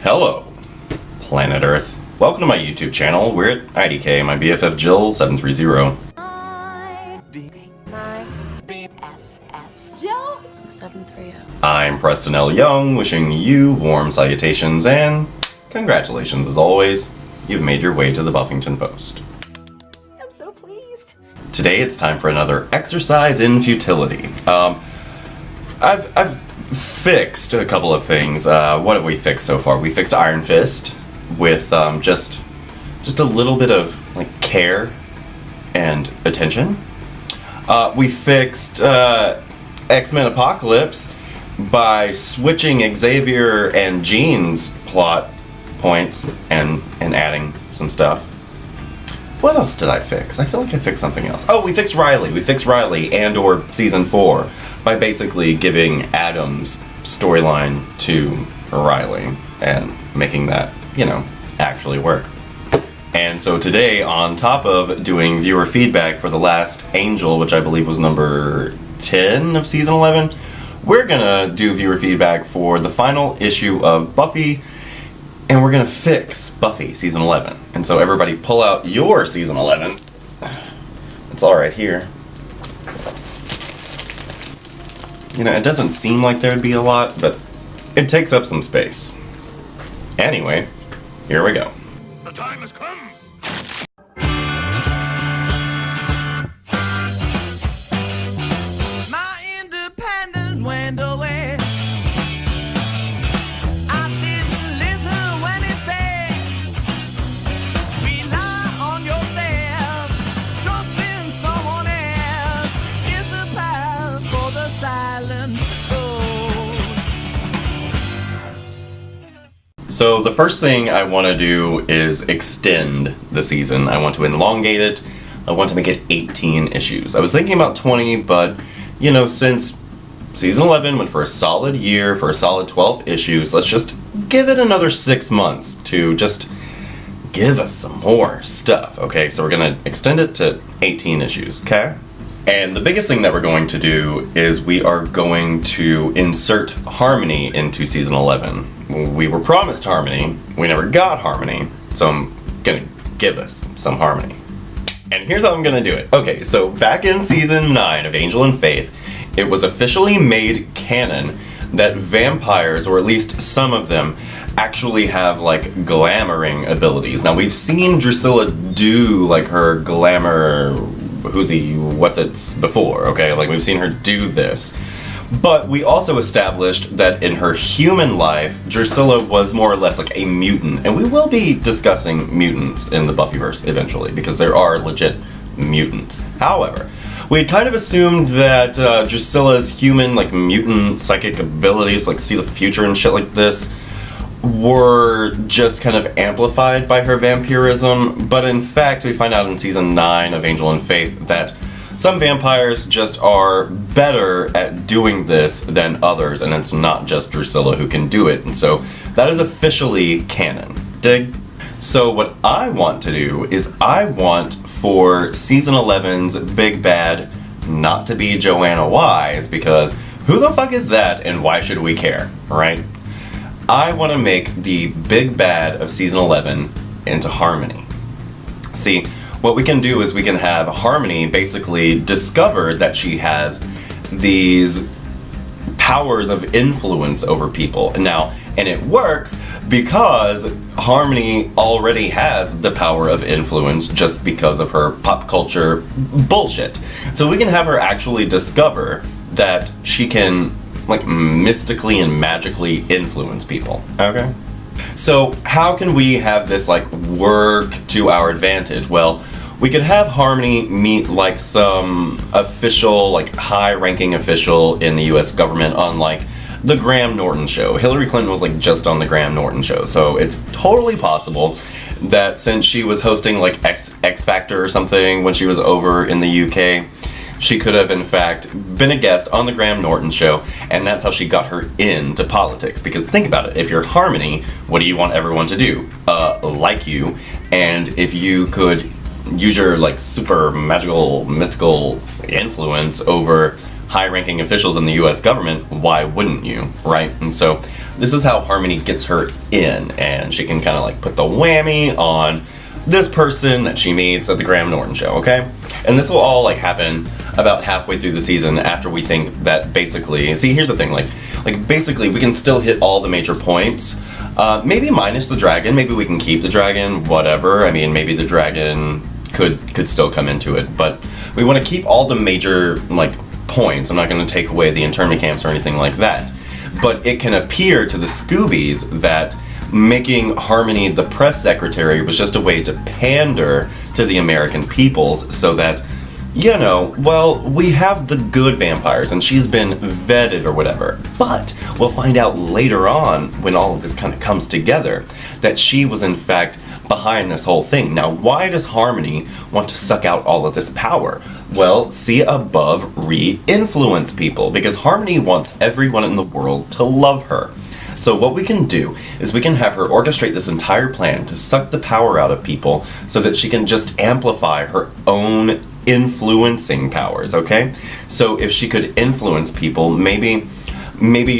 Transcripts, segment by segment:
Hello, planet Earth. Welcome to my YouTube channel. We're at IDK, my BFF Jill 730. My BFF Jill 730. I'm Preston L. Young, wishing you warm salutations and congratulations as always. You've made your way to the Buffyngton Post. I'm so pleased. Today it's time for another exercise in futility. I've fixed a couple of things. What have we fixed so far? We fixed Iron Fist with just a little bit of care and attention. We fixed X-Men Apocalypse by switching Xavier and Jean's plot points and adding some stuff. What else did I fix? I feel like I fixed something else. Oh, we fixed Riley. We fixed Riley and or Season 4 by basically giving Adam's storyline to Riley and making that, actually work. And so today, on top of doing viewer feedback for the last Angel, which I believe was number 10 of Season 11, we're gonna do viewer feedback for the final issue of Buffy, and we're gonna fix Buffy Season 11. And so everybody pull out your Season 11. It's all right here. It doesn't seem like there'd be a lot, but it takes up some space. Anyway, here we go. The time has come! My independence went away. I didn't listen when it said, rely on yourself, trust in someone else. It's a path for the silent ghost. So the first thing I want to do is extend the season. I want to elongate it. I want to make it 18 issues. I was thinking about 20, but, since Season 11 went for a solid year, for a solid 12 issues, let's just give it another 6 months to just give us some more stuff, okay? So we're going to extend it to 18 issues, okay? And the biggest thing that we're going to do is we are going to insert Harmony into Season 11. We were promised Harmony, we never got Harmony, so I'm gonna give us some Harmony. And here's how I'm gonna do it. Okay, so back in Season 9 of Angel and Faith, it was officially made canon that vampires, or at least some of them, actually have, glamoring abilities. Now, we've seen Drusilla do, her glamour before, okay? We've seen her do this. But we also established that in her human life, Drusilla was more or less like a mutant. And we will be discussing mutants in the Buffyverse eventually, because there are legit mutants. However, we had kind of assumed that Drusilla's human, mutant psychic abilities, see the future and shit like this, were just kind of amplified by her vampirism. But in fact, we find out in Season 9 of Angel and Faith that some vampires just are better at doing this than others, and it's not just Drusilla who can do it, and so that is officially canon. Dig? So what I want to do is I want for Season 11's Big Bad not to be Joanna Wise, because who the fuck is that and why should we care, right? I want to make the Big Bad of Season 11 into Harmony. See, what we can do is we can have Harmony basically discover that she has these powers of influence over people. Now, and it works because Harmony already has the power of influence just because of her pop culture bullshit. So we can have her actually discover that she can, mystically and magically influence people, okay? So how can we have this, work to our advantage? Well, we could have Harmony meet, some official, high-ranking official in the U.S. government on, the Graham Norton show. Hillary Clinton was, just on the Graham Norton show, so it's totally possible that since she was hosting, X Factor or something when she was over in the UK, she could have, in fact, been a guest on the Graham Norton show, and that's how she got her into politics. Because think about it, if you're Harmony, what do you want everyone to do? Like you, and if you could use your, super magical, mystical influence over high-ranking officials in the US government, why wouldn't you, right? And so this is how Harmony gets her in, and she can kind of like put the whammy on this person that she meets at the Graham Norton show, okay? And this will all like happen about halfway through the season after we think that basically, see, here's the thing, like basically we can still hit all the major points, maybe minus the dragon, maybe we can keep the dragon, whatever. I mean, maybe the dragon could still come into it, but we want to keep all the major like points. I'm not going to take away the internment camps or anything like that, but it can appear to the Scoobies that making Harmony the press secretary was just a way to pander to the American peoples so that, you know, well, we have the good vampires and she's been vetted or whatever, but we'll find out later on when all of this kind of comes together that she was in fact behind this whole thing. Now, why does Harmony want to suck out all of this power? Well, see above re-influence people, because Harmony wants everyone in the world to love her. So what we can do is we can have her orchestrate this entire plan to suck the power out of people so that she can just amplify her own influencing powers, okay? So if she could influence people, maybe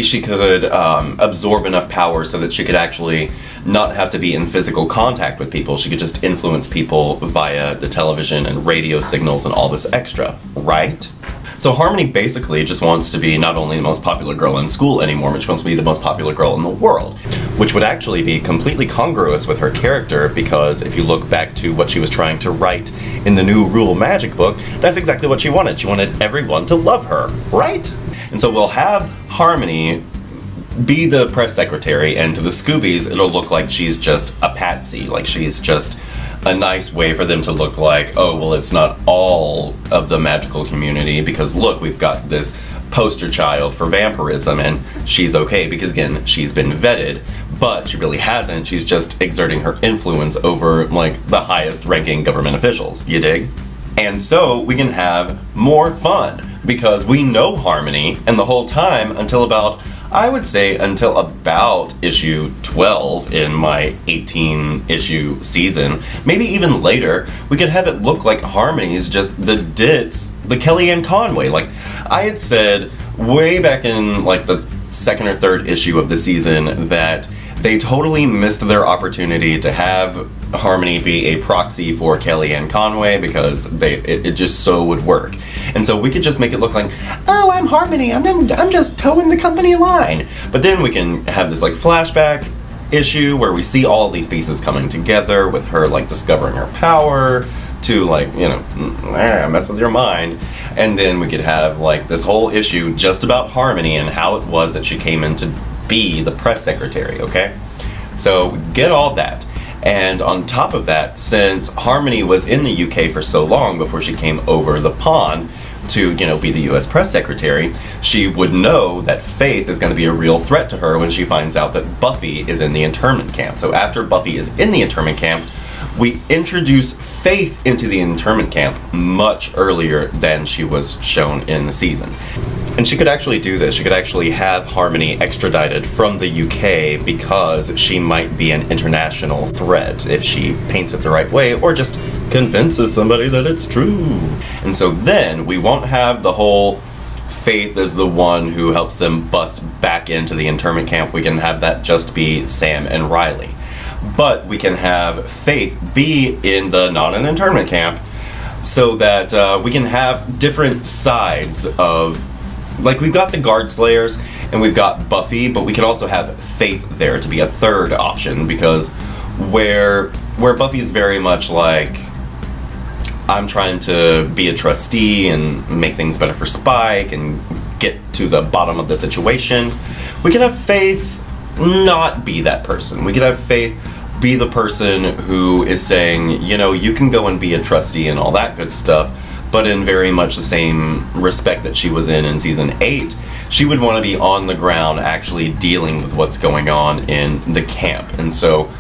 she could absorb enough power so that she could actually not have to be in physical contact with people. She could just influence people via the television and radio signals and all this extra, right? So Harmony basically just wants to be not only the most popular girl in school anymore, but she wants to be the most popular girl in the world, which would actually be completely congruous with her character, because if you look back to what she was trying to write in the New Rule Magic book, that's exactly what she wanted. She wanted everyone to love her, right? And so we'll have Harmony be the press secretary, and to the Scoobies, it'll look like she's just a patsy, like she's just a nice way for them to look like, oh, well, it's not all of the magical community, because look, we've got this poster child for vampirism, and she's okay, because again, she's been vetted, but she really hasn't. She's just exerting her influence over, like, the highest ranking government officials, you dig? And so we can have more fun, because we know Harmony, and the whole time until about, I would say until about issue 12 in my 18-issue season, maybe even later, we could have it look like Harmony's just the ditz, the Kellyanne Conway. Like, I had said way back in like the second or third issue of the season that they totally missed their opportunity to have Harmony be a proxy for Kellyanne Conway, because it just so would work. And so we could just make it look like, oh, I'm Harmony, I'm just towing the company line. But then we can have this like flashback issue where we see all of these pieces coming together with her like discovering her power to like, you know, mess with your mind. And then we could have like this whole issue just about Harmony and how it was that she came in to be the press secretary, okay? So get all that. And on top of that, since Harmony was in the UK for so long before she came over the pond to, you know, be the US press secretary, she would know that Faith is going to be a real threat to her when she finds out that Buffy is in the internment camp. So after Buffy is in the internment camp, we introduce Faith into the internment camp much earlier than she was shown in the season. And she could actually do this. She could actually have Harmony extradited from the UK because she might be an international threat if she paints it the right way or just convinces somebody that it's true. And so then we won't have the whole Faith as the one who helps them bust back into the internment camp. We can have that just be Sam and Riley. But we can have Faith be in the not an internment camp so that we can have different sides of, like, we've got the Guard Slayers and we've got Buffy, but we could also have Faith there to be a third option, because where Buffy's very much like, I'm trying to be a trustee and make things better for Spike and get to the bottom of the situation, we could have Faith not be that person. We could have Faith be the person who is saying, you know, you can go and be a trustee and all that good stuff, but in very much the same respect that she was in season 8, she would want to be on the ground actually dealing with what's going on in the camp. And so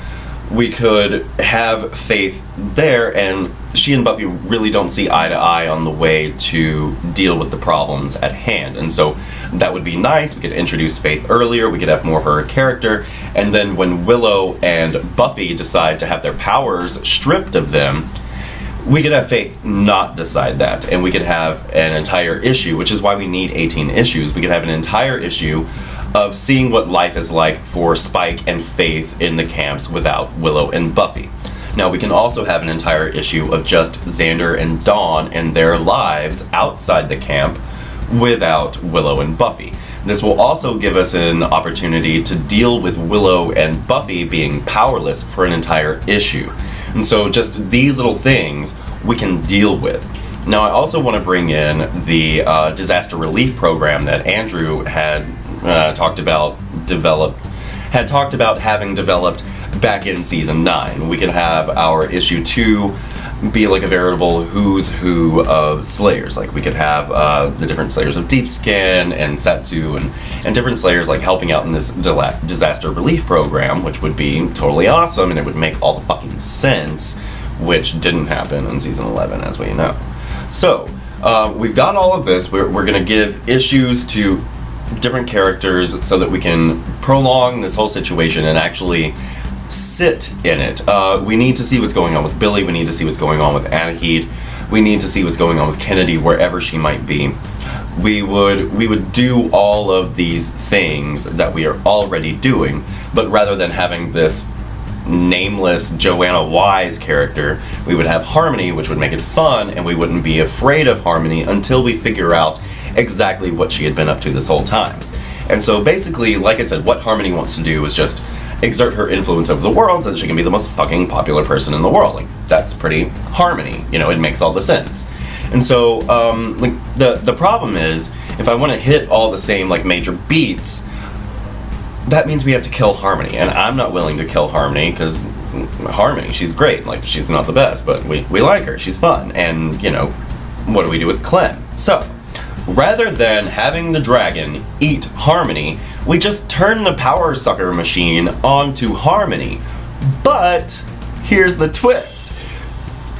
we could have Faith there, and she and Buffy really don't see eye to eye on the way to deal with the problems at hand. And so that would be nice. We could introduce Faith earlier, we could have more of her character, and then when Willow and Buffy decide to have their powers stripped of them, We could have Faith not decide that, and we could have an entire issue, which is why we need 18 issues. We could have an entire issue of seeing what life is like for Spike and Faith in the camps without Willow and Buffy. Now, we can also have an entire issue of just Xander and Dawn and their lives outside the camp without Willow and Buffy. This will also give us an opportunity to deal with Willow and Buffy being powerless for an entire issue. And so just these little things we can deal with. Now, I also want to bring in the disaster relief program that Andrew had talked about having developed back in season 9. We can have our issue 2 be like a veritable who's who of Slayers. Like, we could have the different Slayers of Deepskin and Setsu and different Slayers like helping out in this disaster relief program, which would be totally awesome, and it would make all the fucking sense, which didn't happen in season 11, as we know. So, we've got all of this. We're going to give issues to different characters so that we can prolong this whole situation and actually sit in it. We need to see what's going on with Billy. We need to see what's going on with Anahid. We need to see what's going on with Kennedy, wherever she might be. We would do all of these things that we are already doing, but rather than having this nameless Joanna Wise character, we would have Harmony, which would make it fun, and we wouldn't be afraid of Harmony until we figure out exactly what she had been up to this whole time. And so basically, like I said, what Harmony wants to do is just exert her influence over the world so that she can be the most fucking popular person in the world. Like, that's pretty Harmony. You know, it makes all the sense. And so, like, the problem is, if I want to hit all the same, like, major beats, that means we have to kill Harmony. And I'm not willing to kill Harmony, because Harmony, she's great. Like, she's not the best, but we like her. She's fun. And, you know, what do we do with Clem? So, rather than having the dragon eat Harmony, we just turn the power sucker machine onto Harmony. But here's the twist.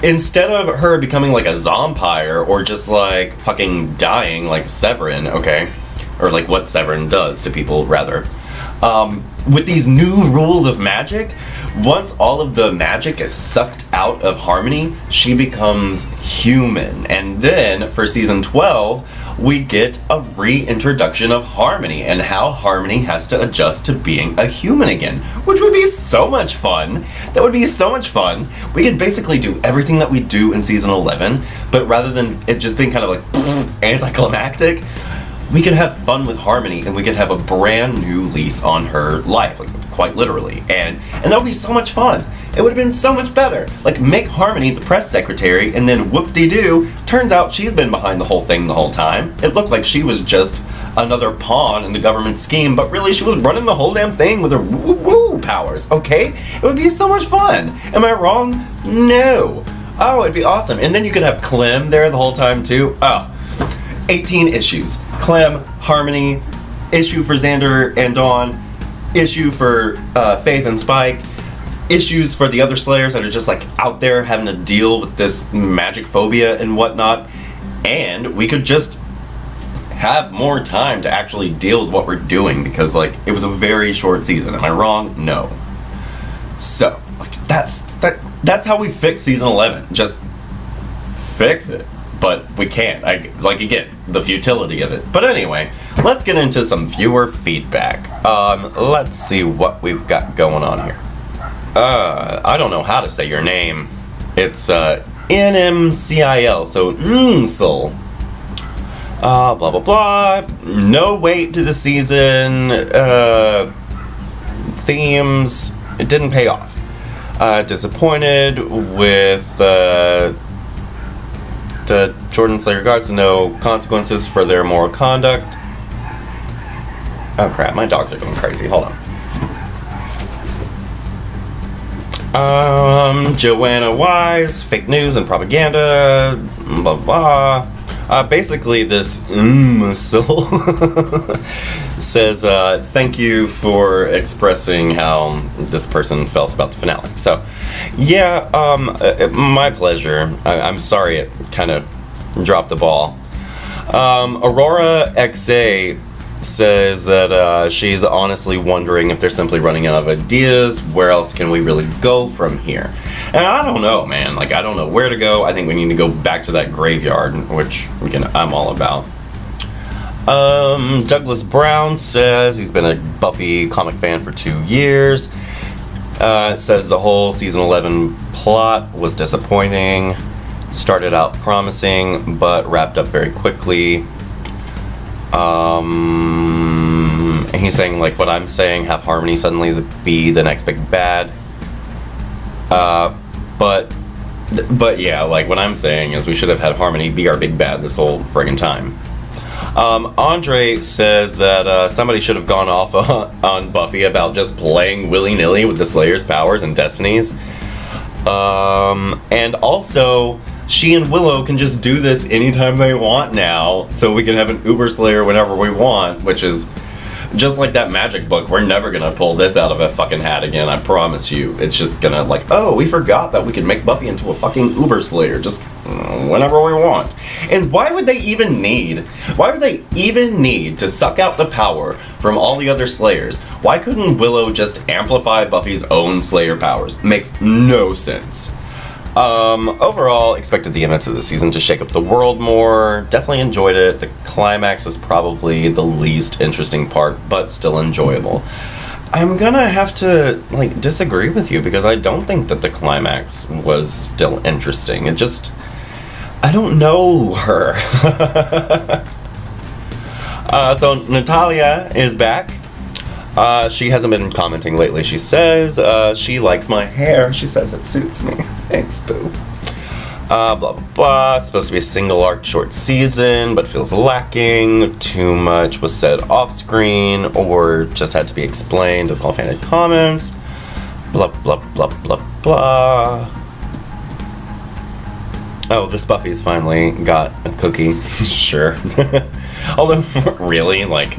Instead of her becoming like a zompire or just like fucking dying like Severin, okay? Or like what Severin does to people, rather. With these new rules of magic, once all of the magic is sucked out of Harmony, she becomes human. And then for season 12, we get a reintroduction of Harmony and how Harmony has to adjust to being a human again, which would be so much fun. That would be so much fun. We could basically do everything that we do in season 11, but rather than it just being kind of like anticlimactic, we could have fun with Harmony, and we could have a brand new lease on her life, like quite literally, and that would be so much fun. It would have been so much better. Like, make Harmony the press secretary, and then whoop-de-doo, turns out she's been behind the whole thing the whole time. It looked like she was just another pawn in the government scheme, but really she was running the whole damn thing with her woo-woo powers, okay? It would be so much fun. Am I wrong? No. Oh, it'd be awesome. And then you could have Clem there the whole time, too. Oh, 18 issues. Clem, Harmony, issue for Xander and Dawn, issue for Faith and Spike, issues for the other Slayers that are just like out there having to deal with this magic phobia and whatnot, and we could just have more time to actually deal with what we're doing, because like it was a very short season. Am I wrong? No. So like that's how we fix season 11. Just fix it. But we can't. Again, the futility of it. But anyway, let's get into some viewer feedback. Let's see what we've got going on here. I don't know how to say your name. It's NMCIL, so Nsel. Blah blah blah. No weight to the season. Themes. It didn't pay off. Disappointed with the Jordan Slayer guards, no consequences for their moral conduct. Oh crap, my dogs are going crazy. Hold on. Joanna Wise, fake news and propaganda, blah blah. Basically, this says, thank you for expressing how this person felt about the finale. So, yeah, my pleasure. I'm sorry it kind of dropped the ball. Aurora XA says that she's honestly wondering if they're simply running out of ideas. Where else can we really go from here? And I don't know, man. Like, I don't know where to go. I think we need to go back to that graveyard, which, again, I'm all about. Douglas Brown says he's been a Buffy comic fan for 2 years. Says the whole season 11 plot was disappointing. Started out promising, but wrapped up very quickly. And he's saying, like, what I'm saying, have Harmony suddenly be the next big bad. But yeah, like, what I'm saying is we should have had Harmony be our big bad this whole friggin' time. Andre says that somebody should have gone off on Buffy about just playing willy-nilly with the Slayer's powers and destinies. And also, she and Willow can just do this anytime they want now, so we can have an Uber Slayer whenever we want, which is just like that magic book. We're never gonna pull this out of a fucking hat again, I promise you. It's just gonna, like, oh, we forgot that we could make Buffy into a fucking Uber Slayer just whenever we want. And why would they even need to suck out the power from all the other Slayers? Why couldn't Willow just amplify Buffy's own Slayer powers? Makes no sense. Overall, expected the events of the season to shake up the world more. Definitely enjoyed it. The climax was probably the least interesting part, but still enjoyable. I'm gonna have to, like, disagree with you because I don't think that the climax was still interesting. It just, I don't know her. So Natalia is back. She hasn't been commenting lately. She says she likes my hair. She says it suits me. Thanks, boo. Blah, blah, blah. Supposed to be a single arc short season, but feels lacking. Too much was said off screen or just had to be explained as offhanded comments. Blah, blah, blah, blah, blah. Oh, this Buffy's finally got a cookie. Sure. Although, really, like,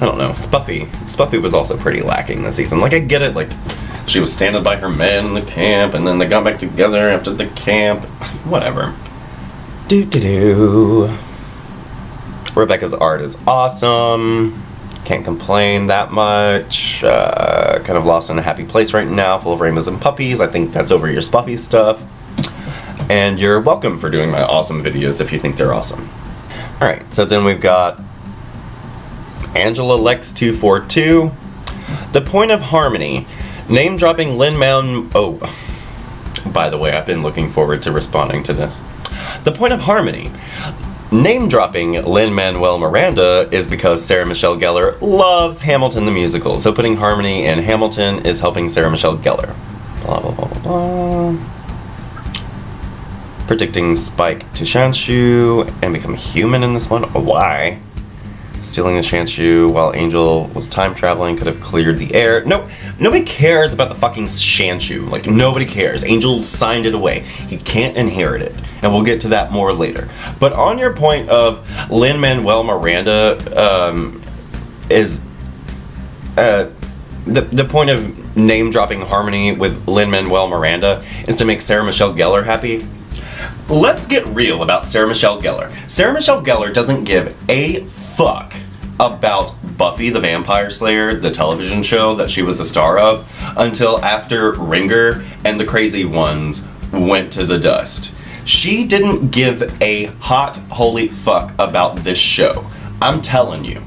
I don't know. Spuffy was also pretty lacking this season. Like, I get it, like, she was standing by her men in the camp, and then they got back together after the camp. Whatever. Doo-doo-doo. Rebecca's art is awesome. Can't complain that much. Kind of lost in a happy place right now, full of rainbows and puppies. I think that's over your Spuffy stuff. And you're welcome for doing my awesome videos if you think they're awesome. Alright, so then we've got Angela Lex 242. The point of Harmony. Name dropping Lin-Manuel. Oh, by the way, I've been looking forward to responding to this. The point of Harmony. Name dropping Lin-Manuel Miranda is because Sarah Michelle Gellar loves Hamilton the musical. So putting Harmony in Hamilton is helping Sarah Michelle Gellar. Blah, blah, blah, blah, blah. Predicting Spike to Shanshu and become human in this one. Why? Stealing the Shanshu while Angel was time traveling could have cleared the air. No, nobody cares about the fucking Shanshu. Like, nobody cares. Angel signed it away. He can't inherit it. And we'll get to that more later. But on your point of Lin-Manuel Miranda, is the point of name dropping Harmony with Lin-Manuel Miranda is to make Sarah Michelle Gellar happy. Let's get real about Sarah Michelle Gellar. Sarah Michelle Gellar doesn't give a fuck about Buffy the Vampire Slayer, the television show that she was a star of, until after Ringer and the Crazy Ones went to the dust. She didn't give a hot holy fuck about this show. I'm telling you.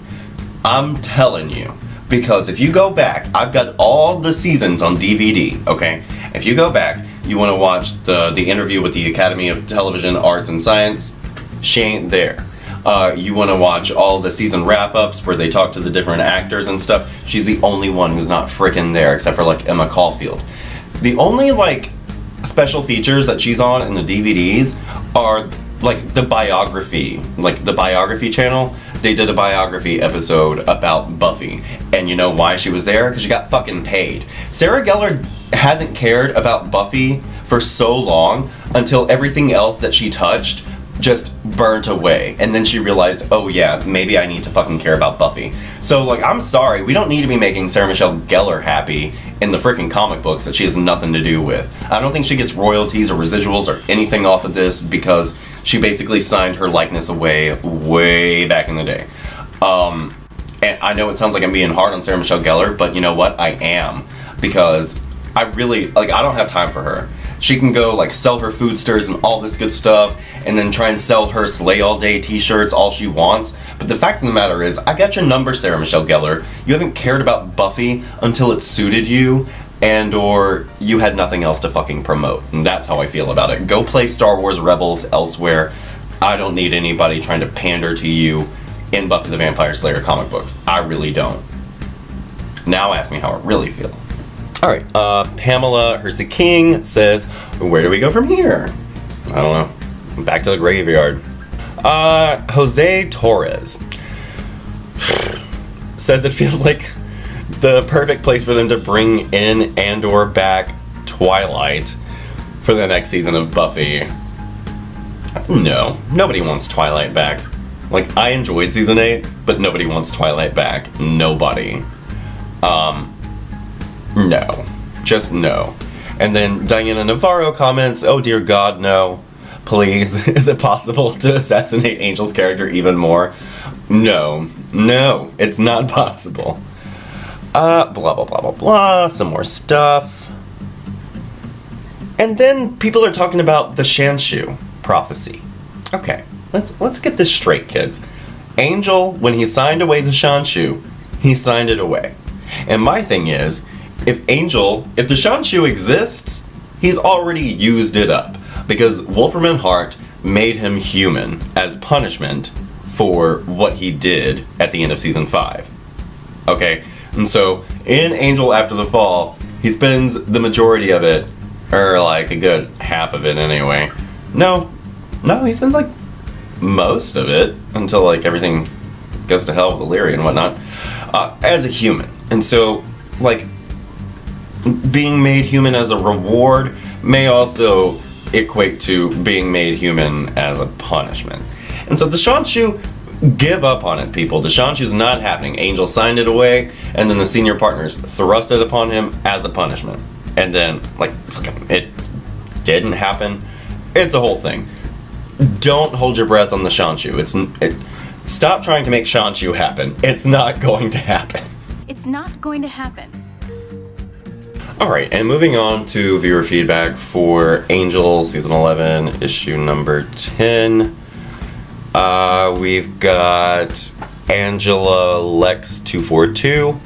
Because if you go back, I've got all the seasons on DVD, okay? If you go back, you want to watch the interview with the Academy of Television Arts and Science, she ain't there. You want to watch all the season wrap-ups where they talk to the different actors and stuff, she's the only one who's not frickin' there, except for, like, Emma Caulfield. The only, like, special features that she's on in the DVDs are, like, the biography channel. They did a biography episode about Buffy. And you know why she was there? Because she got fucking paid. Sarah Gellar hasn't cared about Buffy for so long until everything else that she touched just burnt away. And then she realized, oh yeah, maybe I need to fucking care about Buffy. So, like, I'm sorry, we don't need to be making Sarah Michelle Gellar happy in the freaking comic books that she has nothing to do with. I don't think she gets royalties or residuals or anything off of this because she basically signed her likeness away way back in the day. And I know it sounds like I'm being hard on Sarah Michelle Gellar, but you know what? I am. Because I really, like, I don't have time for her. She can go, like, sell her food stores and all this good stuff, and then try and sell her Slay All Day t-shirts all she wants. But the fact of the matter is, I got your number, Sarah Michelle Gellar. You haven't cared about Buffy until it suited you, and or you had nothing else to fucking promote. And that's how I feel about it. Go play Star Wars Rebels elsewhere. I don't need anybody trying to pander to you in Buffy the Vampire Slayer comic books. I really don't. Now ask me how I really feel. Alright, Pamela Hersey King says, where do we go from here? I don't know. Back to the graveyard. Jose Torres says it feels like the perfect place for them to bring in and or back Twilight for the next season of Buffy. No, nobody wants Twilight back. Like, I enjoyed season 8, but nobody wants Twilight back. Nobody. No. Just no. And then Diana Navarro comments, oh dear God, no. Please, is it possible to assassinate Angel's character even more? No. No, it's not possible. Blah, blah, blah, blah, blah. Some more stuff. And then people are talking about the Shanshu prophecy. Okay, let's get this straight, kids. Angel, when he signed away the Shanshu, he signed it away. And my thing is, if the Shanshu exists, he's already used it up. Because Wolfram Hart made him human as punishment for what he did at the end of season 5. Okay? And so, in Angel After the Fall, he spends the majority of it, or like a good half of it anyway. No, he spends like most of it until like everything goes to hell with Illyria and whatnot, as a human. And so, like, being made human as a reward may also equate to being made human as a punishment. And so the Shanshu, give up on it, people. The Shanshu's not happening. Angel signed it away, and then the senior partners thrust it upon him as a punishment. And then, like, fucking, it didn't happen. It's a whole thing. Don't hold your breath on the Shanshu. Stop trying to make Shanshu happen. It's not going to happen. It's not going to happen. Alright, and moving on to viewer feedback for Angel Season 11, issue number 10. We've got Angela Lex242,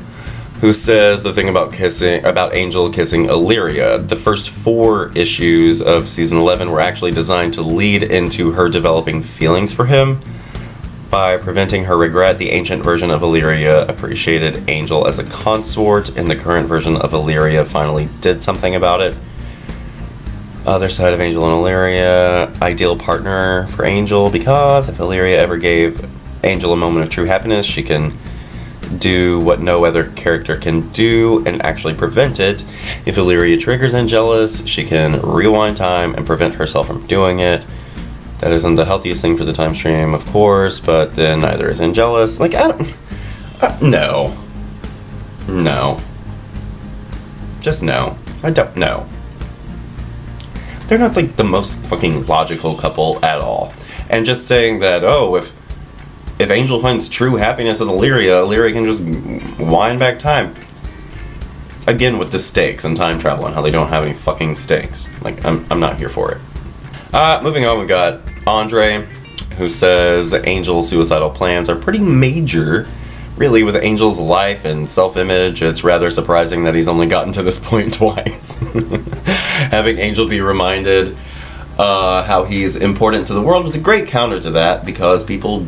who says the thing about Angel kissing Illyria. The first 4 issues of Season 11 were actually designed to lead into her developing feelings for him. By preventing her regret, the ancient version of Illyria appreciated Angel as a consort, and the current version of Illyria finally did something about it. Other side of Angel and Illyria, ideal partner for Angel, because if Illyria ever gave Angel a moment of true happiness, she can do what no other character can do and actually prevent it. If Illyria triggers Angelus, she can rewind time and prevent herself from doing it. That isn't the healthiest thing for the time stream, of course, but then neither is Angelus. Like, I don't... no. No. Just no. I don't know. They're not, like, the most fucking logical couple at all. And just saying that, oh, if Angel finds true happiness with Illyria can just wind back time. Again, with the stakes and time travel and how they don't have any fucking stakes. Like, I'm not here for it. Moving on, we got Andre, who says Angel's suicidal plans are pretty major. Really, with Angel's life and self-image, it's rather surprising that he's only gotten to this point twice. Having Angel be reminded how he's important to the world was a great counter to that, because people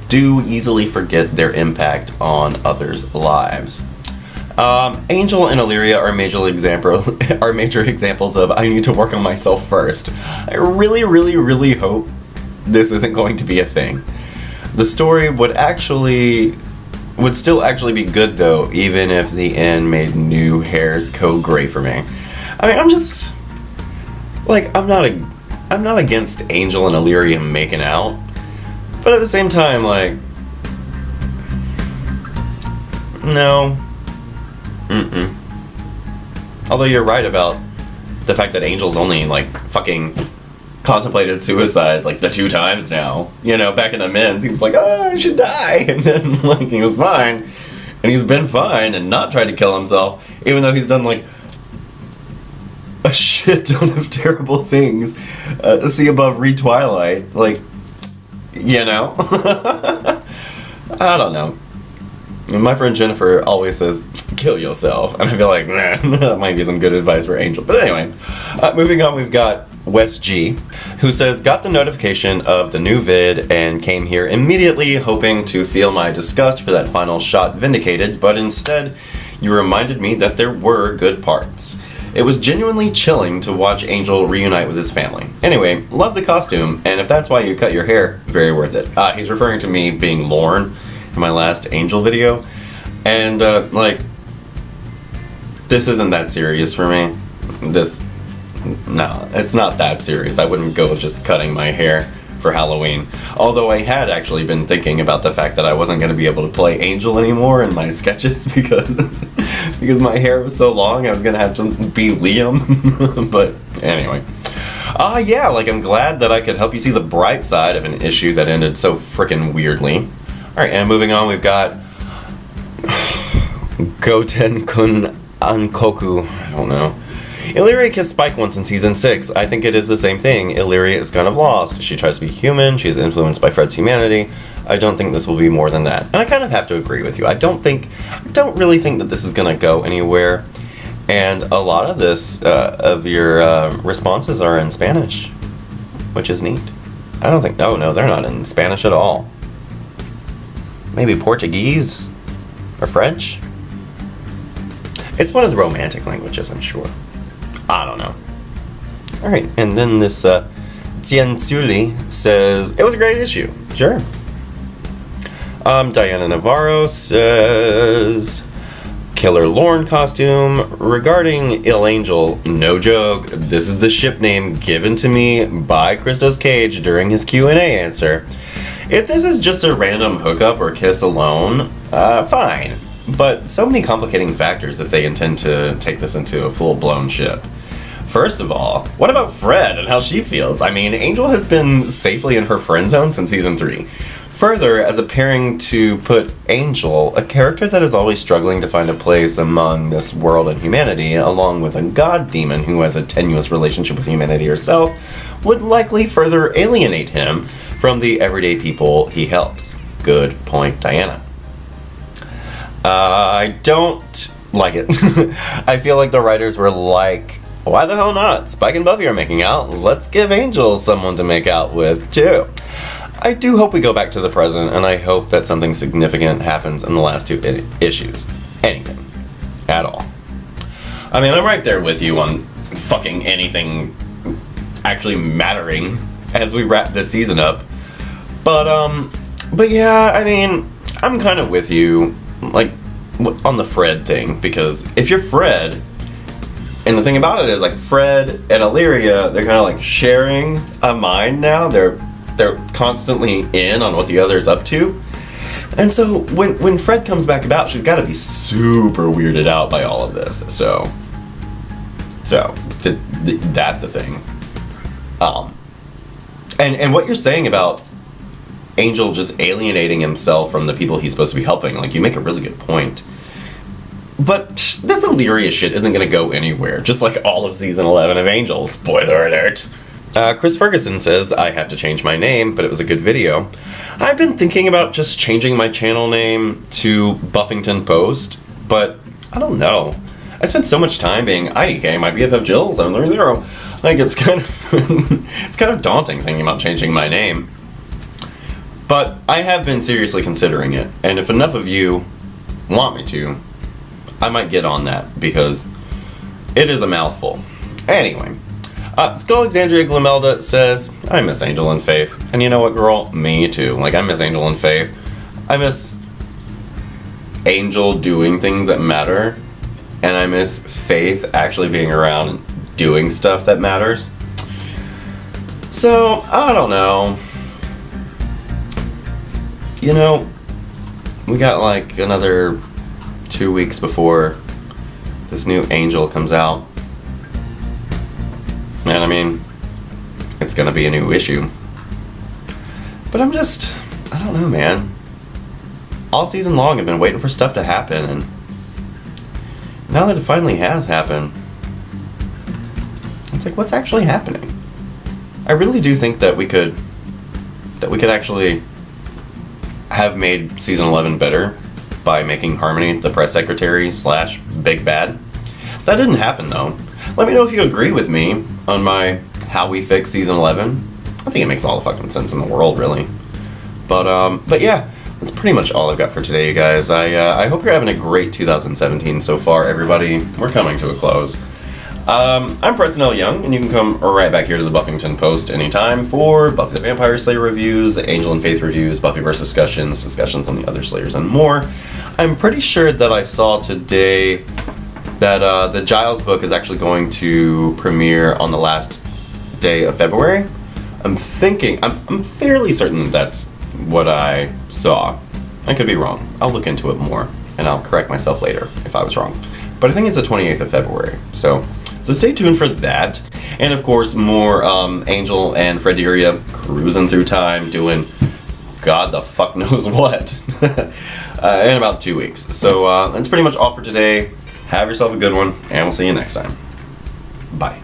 do easily forget their impact on others' lives. Angel and Illyria are major examples of I need to work on myself first. I really, really, really hope this isn't going to be a thing. The story would still actually be good though, even if the end made new hairs go gray for me. I mean, I'm just like, I'm not against Angel and Illyria making out, but at the same time, like, no. Although you're right about the fact that Angel's only, like, fucking contemplated suicide, like, the 2 times now. You know, back in Amends, he was like, oh, I should die. And then, like, he was fine. And he's been fine and not tried to kill himself, even though he's done, like, a shit ton of terrible things. See above read Twilight. Like, you know? I don't know. And my friend Jennifer always says, kill yourself. And I feel like, nah, that might be some good advice for Angel. But anyway, moving on, we've got Wes G, who says, got the notification of the new vid and came here immediately hoping to feel my disgust for that final shot vindicated, but instead, you reminded me that there were good parts. It was genuinely chilling to watch Angel reunite with his family. Anyway, love the costume, and if that's why you cut your hair, very worth it. He's referring to me being Lorne in my last Angel video, and like, this isn't that serious for me. No, it's not that serious. I wouldn't go just cutting my hair for Halloween. Although I had actually been thinking about the fact that I wasn't going to be able to play Angel anymore in my sketches because my hair was so long, I was going to have to be Liam. But anyway. Yeah, like, I'm glad that I could help you see the bright side of an issue that ended so frickin' weirdly. Alright, and moving on, we've got Goten Kun Ankoku. I don't know. Illyria kissed Spike once in season 6. I think it is the same thing. Illyria is kind of lost. She tries to be human. She is influenced by Fred's humanity. I don't think this will be more than that. And I kind of have to agree with you. I don't really think that this is going to go anywhere. And a lot of this, of your responses are in Spanish, which is neat. I don't think, oh no, they're not in Spanish at all. Maybe Portuguese or French? It's one of the romantic languages, I'm sure. I don't know. Alright, and then this Tiansuli says, it was a great issue. Sure. Diana Navarro says, Killer Lorne costume. Regarding Ill Angel, no joke, this is the ship name given to me by Christos Cage during his Q&A answer. If this is just a random hookup or kiss alone, fine. But so many complicating factors if they intend to take this into a full-blown ship. First of all, what about Fred and how she feels? I mean, Angel has been safely in her friend zone since season 3. Further, as a pairing to put Angel, a character that is always struggling to find a place among this world and humanity, along with a god demon who has a tenuous relationship with humanity herself, would likely further alienate him from the everyday people he helps. Good point, Diana. I don't like it. I feel like the writers were like, why the hell not? Spike and Buffy are making out. Let's give Angel someone to make out with, too. I do hope we go back to the present, and I hope that something significant happens in the last 2 issues. Anything. At all. I mean, I'm right there with you on fucking anything actually mattering as we wrap this season up. But yeah, I mean, I'm kind of with you, like, on the Fred thing, because if you're Fred, and the thing about it is, like, Fred and Illyria, they're kind of like sharing a mind now. They're constantly in on what the other's up to. And so when Fred comes back about, she's got to be super weirded out by all of this. So that's a thing. And what you're saying about Angel just alienating himself from the people he's supposed to be helping, like, you make a really good point. But this Illyria shit isn't going to go anywhere, just like all of Season 11 of Angel. Spoiler alert. Chris Ferguson says, I have to change my name, but it was a good video. I've been thinking about just changing my channel name to Buffyngton Post, but I don't know. I spent so much time being IDK, my BFF Jill, 730. Like, it's kind of daunting thinking about changing my name. But I have been seriously considering it, and if enough of you want me to, I might get on that, because it is a mouthful. Anyway, Skullexandria Glimelda says, I miss Angel and Faith. And you know what, girl? Me too. Like, I miss Angel and Faith. I miss Angel doing things that matter, and I miss Faith actually being around and doing stuff that matters. So, I don't know. You know, we got like another 2 weeks before this new Angel comes out. And I mean, it's gonna be a new issue. But I don't know, man. All season long I've been waiting for stuff to happen, and now that it finally has happened, It's like, what's actually happening? I really do think that we could actually have made season 11 better by making Harmony the press secretary / big bad. That didn't happen though. Let me know if you agree with me on my how we fix season 11. I think it makes all the fucking sense in the world, really. But yeah, that's pretty much all I've got for today, you guys. I hope you're having a great 2017 so far, everybody. We're coming to a close. I'm Preston L. Young, and you can come right back here to the Buffyngton Post anytime for Buffy the Vampire Slayer reviews, Angel and Faith reviews, Buffyverse discussions on the other Slayers, and more. I'm pretty sure that I saw today that the Giles book is actually going to premiere on the last day of February. I'm fairly certain that's what I saw. I could be wrong. I'll look into it more, and I'll correct myself later if I was wrong. But I think it's the 28th of February, so stay tuned for that. And of course, more Angel and Frederia cruising through time, doing God the fuck knows what, in about 2 weeks. So that's pretty much all for today. Have yourself a good one, and we'll see you next time. Bye.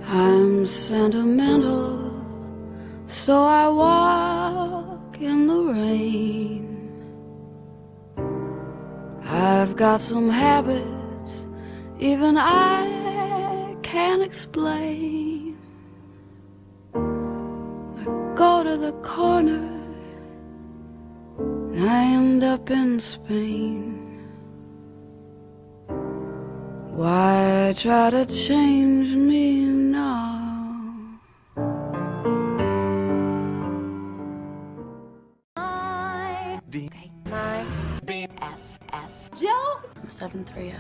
I'm sentimental, so I walk in the rain. I've got some habits even I can't explain. I go to the corner and I end up in Spain. Why try to change me now? My BFF Joe 730.